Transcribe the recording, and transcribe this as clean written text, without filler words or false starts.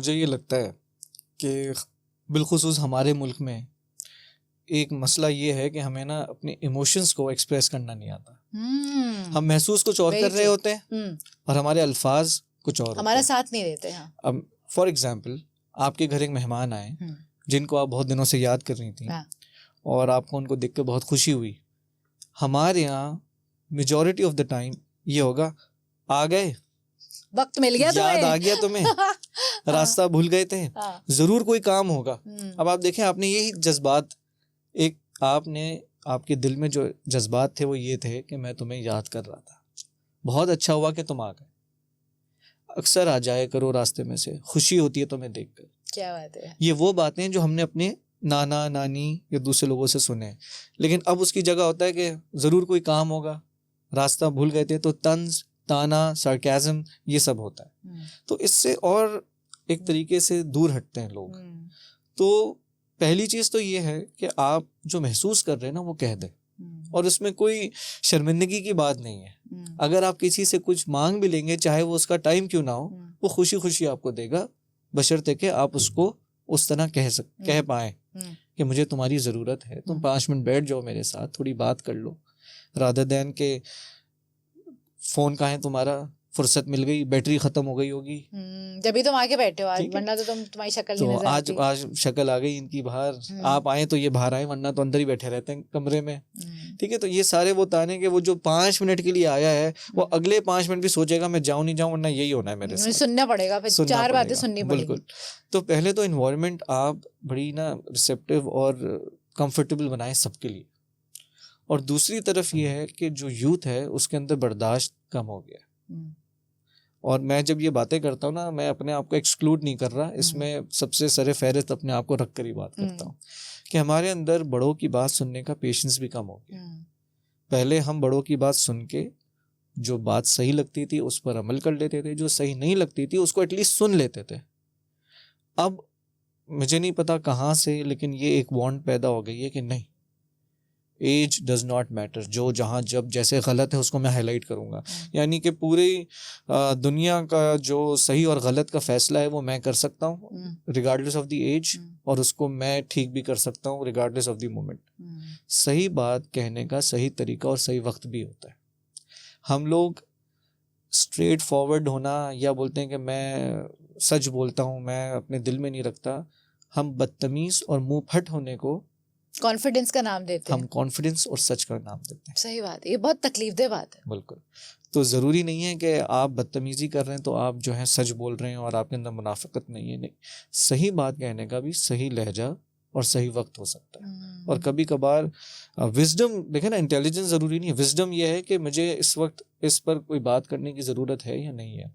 मुझे ये लगता है कि बिलखुसूस हमारे मुल्क में एक मसला ये है कि हमें ना अपने इमोशंस को एक्सप्रेस करना नहीं आता। हम महसूस कुछ और कर रहे होते हैं और हमारे अल्फाज कुछ और हमारा साथ नहीं देते। हाँ। अब फॉर एग्जाम्पल आपके घर एक मेहमान आए जिनको आप बहुत दिनों से याद कर रही थी और आपको उनको देख कर बहुत खुशी हुई। हमारे यहाँ मेजॉरिटी ऑफ द टाइम ये होगा, आ गए, वक्त मिल गया, याद आ गया तुम्हें, रास्ता भूल गए थे, जरूर कोई काम होगा। अब आप देखें, आपने यही जज्बात, एक आपने आपके दिल में जो जज्बात थे वो ये थे कि मैं तुम्हें याद कर रहा था, बहुत अच्छा हुआ कि तुम आ गए। अक्सर आ जाया करो रास्ते में से, खुशी होती है तुम्हें देखकर। क्या बात है। ये वो बातें जो हमने अपने नाना नानी या दूसरे लोगों से सुने, लेकिन अब उसकी जगह होता है कि जरूर कोई काम होगा, रास्ता भूल गए थे, तो तंज, ताना, सार्केज़म, ये सब होता है। तो इससे और एक तरीके से दूर हटते हैं लोग। तो पहली चीज़ तो ये है कि आप जो महसूस कर रहे हैं ना वो कह दें, और उसमें कोई शर्मिंदगी की बात नहीं है। अगर आप किसी से कुछ मांग भी लेंगे, चाहे वो उसका टाइम क्यों ना हो, वो खुशी खुशी आपको देगा, बशर्ते कि आप उसको उस तरह कह पाएं कि मुझे तुम्हारी ज़रूरत है, तुम 5 मिनट बैठ जाओ मेरे साथ, थोड़ी बात कर लो, रादर देन के फ़ोन कहाँ है तुम्हारा, फुर्सत मिल गई, बैटरी खत्म हो गई होगी, जब भी तुम आके बैठे हो आज, वरना तो तुम्हारी शक्ल नहीं नजर आती। आज शक्ल आ गई इनकी बाहर, आप आए तो ये बाहर आए, वरना तो अंदर ही बैठे रहते हैं कमरे में। ठीक है, तो ये सारे वो ताने कि वो जो 5 मिनट के लिए आया है वो अगले 5 मिनट भी सोचेगा मैं जाऊं नहीं जाऊं, वरना यही होना है मेरे साथ, सुनना पड़ेगा, फिर 4 बातें सुननी पड़ेगी। बिल्कुल। तो पहले तो इन्वायरमेंट आप बड़ी ना रिसेप्टिव और कंफर्टेबल बनाएं सबके लिए, और दूसरी तरफ ये है कि जो यूथ है उसके अंदर बर्दाश्त कम हो गया। और मैं जब ये बातें करता हूँ ना, मैं अपने आप को एक्सक्लूड नहीं कर रहा, इसमें सबसे सरे फहरिस्त अपने आप को रख कर ही बात करता हूँ कि हमारे अंदर बड़ों की बात सुनने का पेशेंस भी कम हो गया। पहले हम बड़ों की बात सुन के जो बात सही लगती थी उस पर अमल कर लेते थे, जो सही नहीं लगती थी उसको एटलीस्ट सुन लेते थे। अब मुझे नहीं पता कहाँ से, लेकिन ये एक वांट पैदा हो गई है कि नहीं, एज डज नॉट मैटर, जो जहाँ जब जैसे गलत है उसको मैं हाईलाइट करूँगा। यानी कि पूरी दुनिया का जो सही और गलत का फैसला है वो मैं कर सकता हूँ रिगार्डलेस ऑफ द एज, और उसको मैं ठीक भी कर सकता हूँ रिगार्डलेस ऑफ द मोमेंट। सही बात कहने का सही तरीका और सही वक्त भी होता है। हम लोग स्ट्रेट फॉरवर्ड होना, या बोलते हैं कि मैं सच बोलता हूँ, मैं अपने दिल में नहीं रखता, हम बदतमीज और मुंह फट होने को कॉन्फिडेंस का नाम देते हैं। हम कॉन्फिडेंस और सच का नाम देते हैं। सही बात है, ये बहुत तकलीफदेह बात है। बिल्कुल। तो ज़रूरी नहीं है कि आप बदतमीजी कर रहे हैं तो आप जो है सच बोल रहे हैं और आपके अंदर मुनाफिकत नहीं है। नहीं, सही बात कहने का भी सही लहजा और सही वक्त हो सकता है। और कभी कभार विजडम, देखें ना, इंटेलिजेंस ज़रूरी नहीं है, विजडम ये है कि मुझे इस वक्त इस पर कोई बात करने की ज़रूरत है या नहीं है।